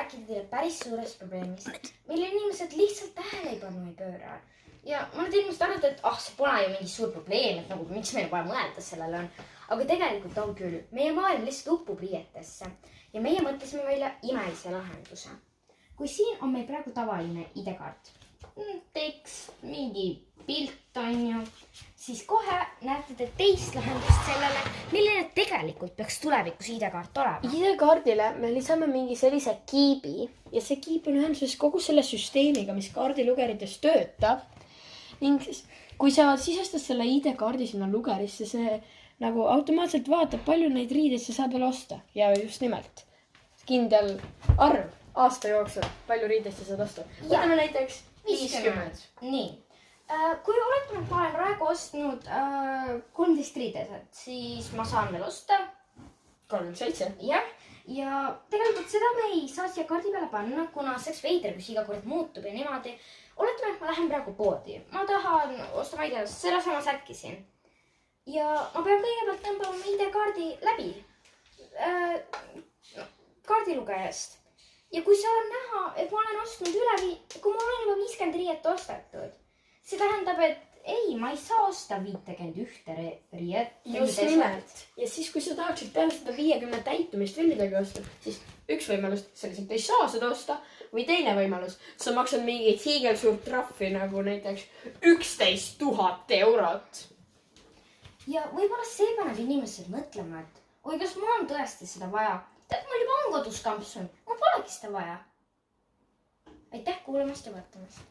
rääkida teile päris suurest probleemist, mille inimesed lihtsalt tähelepanu ei pööra. Ja mõned inimesed arvavad, et see pole ju mingi suur probleem, et nagu miks meil vaja mõelda sellele on. Aga tegelikult on küll, meie maailm lihtsalt uppub riietesse ja meie mõtlesime välja imelise lahenduse. Kui siin on meil praegu tavaline ID-kaart, tekst, mingi pilt on ju, siis kohe näete te teist lahendust sellele, milline tegelikult peaks tulevikus ID-kaart olema. ID-kaardile me lisame mingi sellise kiibi ja see kiip on ühenduses kogu selle süsteemiga, mis kaardilugerites töötab. Ning kui sa sisestad selle ID-kaardi sinna lugerisse, see nagu automaatselt vaatab, palju neid riideid sa saad veel osta. Ja just nimelt kindel arv aasta jooksul, palju riideid sa saad osta. Võtame näiteks 50. Nii. Kui oletame, et ma olen praegu ostnud 13 riideset, siis ma saan veel osta 37. Jah. Ja tegelikult seda me ei saa siia kaardi peale panna, kuna see veider, kus iga kord muutub ja niimoodi. Oletame, et ma lähen praegu poodi. Ma tahan osta, ma ei tea, selle sama sätki siin. Ja ma pean kõigepealt tõmbama ID-kaardi läbi kaardilugejast. Ja kui seal on näha, et ma olen ostnud kui ma olen juba 50 riiet ostetud, see tähendab, et ei, ma ei saa osta 51 riiet. Just nimelt. Ja siis, kui sa tahaksid peale seda 50 täitumist veel midagi osta, siis üks võimalus selliselt ei saa seda osta või teine võimalus. Sa maksad mingit hiigelsuurt trahvi nagu näiteks 11 000 eurot. Ja võib-olla see paneb inimesed mõtlema, et oi, kas mul on tõesti seda vaja? Tead, mul juba on kodus kampsun. Mul polegi seda vaja. Aitäh kuulamast ja vaatamast.